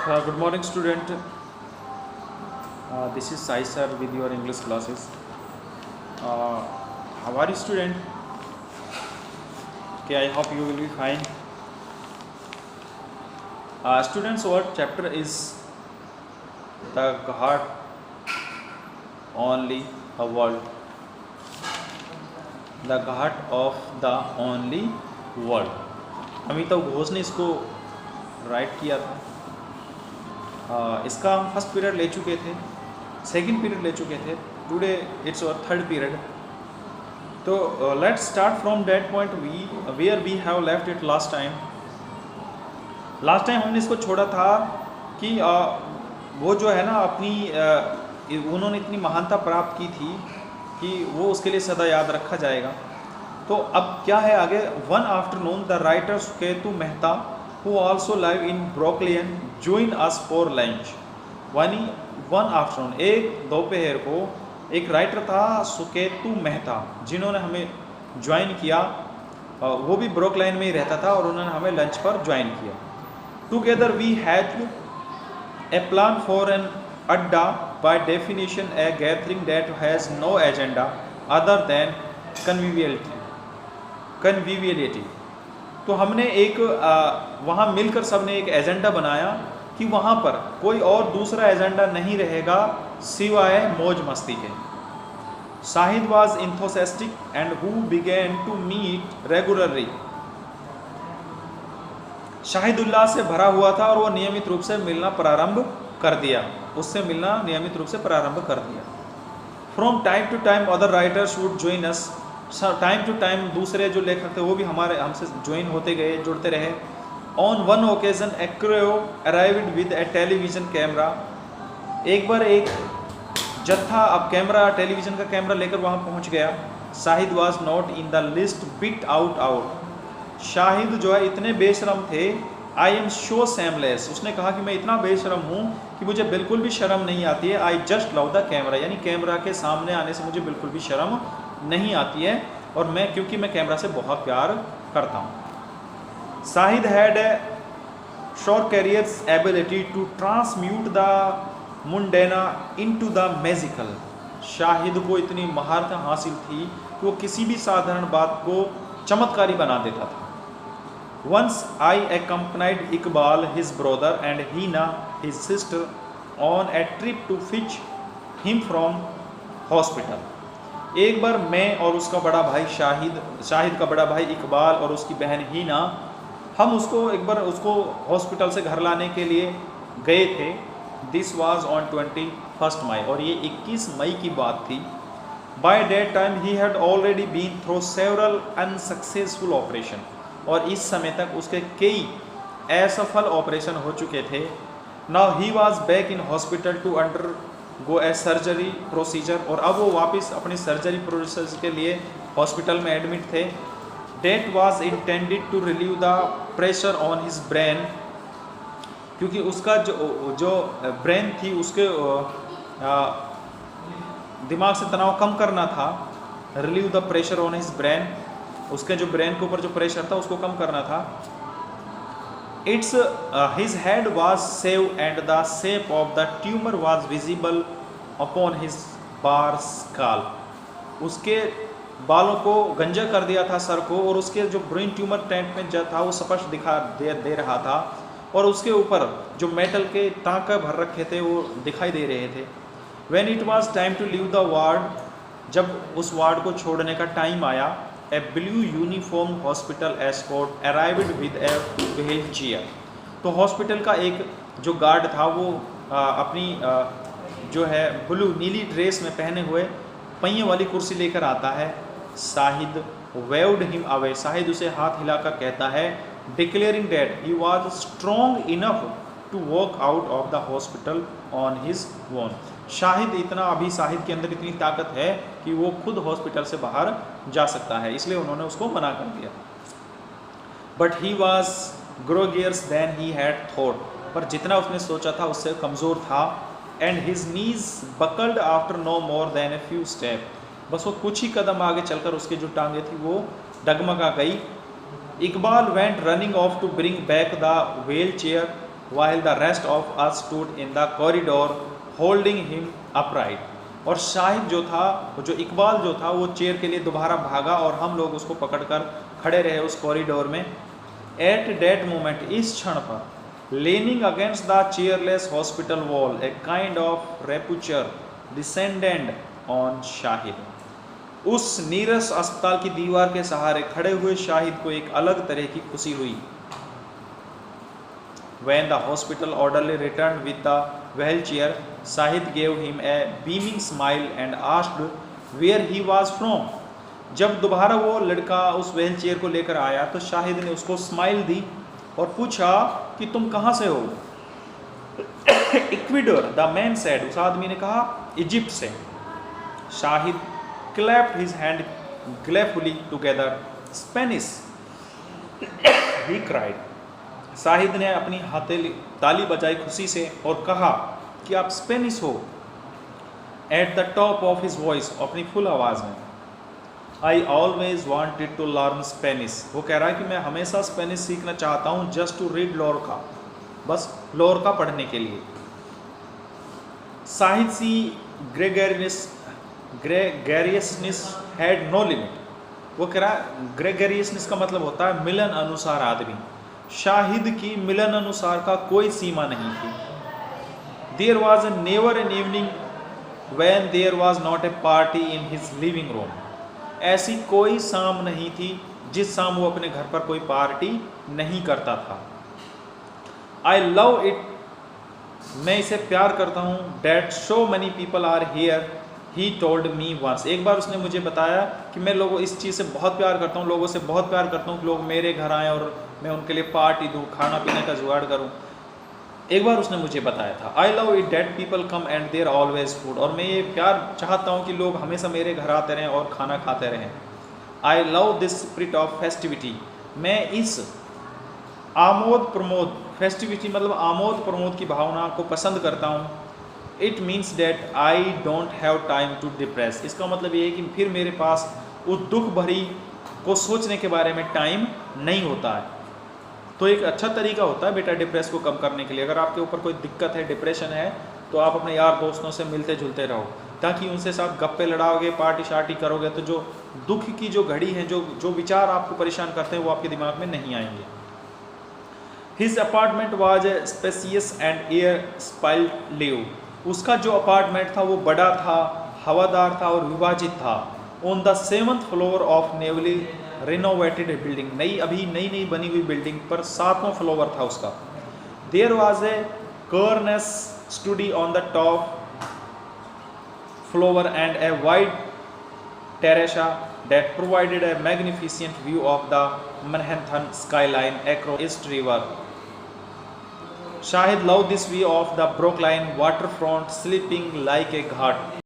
Good morning, student. This is Sai sir with your English classes. How are you, student? Okay, I hope you will be fine. Students, what chapter is the God only a world? The God of the only world. Amitabh Ghosh ने इसको right किया था. इसका हम first period ले चुके थे, second period ले चुके थे. Today it's our third period. तो let's start from that point where we have left it last time. Last time हमने इसको छोड़ा था कि वो जो है ना अपनी उन्होंने इतनी महानता प्राप्त की थी कि वो उसके लिए सदा याद रखा जाएगा. तो अब क्या है आगे. One afternoon the writer Suketu Mehta who also live in Brooklyn join us for lunch. One afternoon, एक दोपहर को एक राइटर था सुकेतु मेहता जिन्होंने हमें ज्वाइन किया. वो भी ब्रुकलिन में ही रहता था और उन्होंने हमें लंच पर ज्वाइन किया. Together we had a plan for an adda, by definition a gathering that has no agenda other than conviviality. तो हमने एक वहाँ मिलकर सबने एक एजेंडा बनाया कि वहाँ पर कोई और दूसरा एजेंडा नहीं रहेगा सिवाय मौज मस्ती के. Shahid was enthusiastic and who began to meet regularly. Shahid उल्लास से भरा हुआ था और वो नियमित रूप से मिलना प्रारंभ कर दिया. उससे मिलना नियमित रूप से प्रारंभ कर दिया. From time to time other writers would join us. Time to time दूसरे जो लेखक थे वो भी हमसे ज्वाइन होते गए, जुड़ते रहे. On one occasion Acro arrived with A television camera. एक बार एक जत्था अब कैमरा टेलीविज़न का कैमरा लेकर वहाँ पहुँच गया. Shahid was not in the list bit out. Shahid जो है इतने बेशरम थे. I am show seamless. उसने कहा कि मैं इतना बेशरम हूँ कि मुझे बिल्कुल भी शर्म नहीं आती है. I just love the camera, यानी कैमरा के सामने आने से मुझे बिल्कुल भी शर्म नहीं आती है और मैं क्योंकि मैं कैमरा से बहुत प्यार करता हूँ. Shahid had a short careers ability to transmute the mundane into the magical. Shahid को इतनी महारत हासिल थी कि वो किसी भी साधारण बात को चमत्कारी बना देता था. Once I accompanied Iqbal his brother and Heena his sister on a trip to fetch him from hospital. एक बार मैं और उसका बड़ा भाई शाहिद का बड़ा भाई इकबाल और उसकी बहन हीना, हम एक बार उसको हॉस्पिटल से घर लाने के लिए गए थे. दिस वाज ऑन 21 मई और ये 21 मई की बात थी. By that time he had already been through several unsuccessful operation. और इस समय तक उसके कई असफल ऑपरेशन हो चुके थे. Now he was back in hospital to undergo a surgery procedure. और अब वो वापस अपनी सर्जरी प्रोसीजर के लिए हॉस्पिटल में एडमिट थे. That was intended to relieve the pressure on his brain. क्योंकि उसका जो ब्रेन थी उसके दिमाग से तनाव कम करना था. Relieve the pressure on his brain, उसके जो ब्रेन के ऊपर जो प्रेशर था उसको कम करना था. It's his head was save and the shape of the tumour was visible upon his bar scale. उसके बालों को गंजा कर दिया था सर को और उसके जो ब्रेन ट्यूमर टेंट में जो था वो स्पष्ट दिखा दे रहा था और उसके ऊपर जो मेटल के टाँका भर रखे थे वो दिखाई दे रहे थे. When it was time to leave the ward, जब उस वार्ड को छोड़ने का टाइम आया, a blue uniform hospital escort arrived with a wheel chair. तो हॉस्पिटल का एक जो गार्ड था वो अपनी जो है ब्लू नीली ड्रेस में पहने हुए पहिए वाली कुर्सी लेकर आता है. Shahid waved him away. Shahid उसे हाथ हिलाकर कहता है, declaring that he was strong enough to walk out of the hospital on his own. Shahid के अंदर इतनी ताकत है कि वो खुद हॉस्पिटल से बाहर जा सकता है, इसलिए उन्होंने उसको मना कर दिया. But he was groggier than he had thought. पर जितना उसने सोचा था उससे कमज़ोर था. And his knees buckled after no more than a few step. बस वो कुछ ही कदम आगे चलकर उसकी जो टांगे थी वो डगमगा गई. Iqbal went running off to bring back the wheelchair. while the rest of us stood in the corridor holding him upright. और शाहिद जो था, जो इकबाल जो था, वो चेयर के लिए दोबारा भागा और हम लोग उसको पकड़कर खड़े रहे उस कॉरिडोर में. एट दैट मोमेंट, इस क्षण पर, leaning against the chairless hospital wall, a kind of rapture descended on Shahid. उस नीरस अस्पताल की दीवार के सहारे खड़े हुए शाहिद को एक अलग तरह की खुशी हुई. When the hospital orderly returned with the wheelchair, Shahid gave him a beaming smile and asked where he was from. जब दोबारा वो लड़का उस व्हील चेयर को लेकर आया तो शाहिद ने उसको स्माइल दी और पूछा कि तुम कहाँ से हो. इक्वेडोर, द मैन सेड, उस आदमी ने कहा इजिप्ट से. Shahid clapped his hand gleefully together. Spanish, he cried. Shahid ने अपनी ताली बजाई खुशी से और कहा कि आप स्पेनिश हो. At the top of his voice, अपनी फुल आवाज़ में. I always wanted to learn Spanish. वो कह रहा है कि मैं हमेशा स्पेनिश सीखना चाहता हूँ. जस्ट टू रीड लोरका, बस लोरका पढ़ने के लिए. साहित्य ग्रेगरियसनेस हैड नो लिमिट. वो कह रहा है ग्रेगरियसनेस का मतलब होता है मिलन अनुसार आदमी. शाहिद की मिलन अनुसार का कोई सीमा नहीं थी. There was never an evening when there was not a party in his living room. ऐसी कोई शाम नहीं थी जिस शाम वो अपने घर पर कोई पार्टी नहीं करता था. आई लव इट, मैं इसे प्यार करता हूँ. That so many people are here, he told me once. एक बार उसने मुझे बताया कि मैं लोगों इस चीज़ से बहुत प्यार करता हूँ, लोगों से बहुत प्यार करता हूँ कि लोग मेरे घर आएँ और मैं उनके लिए पार्टी दूँ, खाना पीने का जुगाड़ करूँ. एक बार उसने मुझे बताया था. I love it that people come and there always food. और मैं ये प्यार चाहता हूँ कि लोग हमेशा मेरे घर आते रहें और खाना खाते रहें. I love this spirit of festivity. मैं इस आमोद प्रमोद, फेस्टिविटी मतलब आमोद प्रमोद की भावना को पसंद करता हूँ. It means that I don't have time to depress. इसका मतलब ये है कि फिर मेरे पास उस दुख भरी को सोचने के बारे में टाइम नहीं होता है. तो एक अच्छा तरीका होता है बेटा डिप्रेस को कम करने के लिए. अगर आपके ऊपर कोई दिक्कत है, डिप्रेशन है, तो आप अपने यार दोस्तों से मिलते जुलते रहो, ताकि उनसे साथ गप्पे लड़ाओगे, पार्टी शार्टी करोगे तो जो दुख की जो घड़ी है, जो विचार आपको परेशान करते हैं वो आपके दिमाग में नहीं आएंगे. His apartment was a spacious and airy split level. उसका जो अपार्टमेंट था वो बड़ा था, हवादार था और विभाजित था. On the 7th floor of newly renovated building, अभी नई बनी हुई बिल्डिंग पर 7वां फ्लोर था उसका. There was a corner's study on the top floor and a wide terrace that provided a magnificent view of the Manhattan skyline across East River. Shahid loved this view of the Brooklyn waterfront sleeping like a ghat.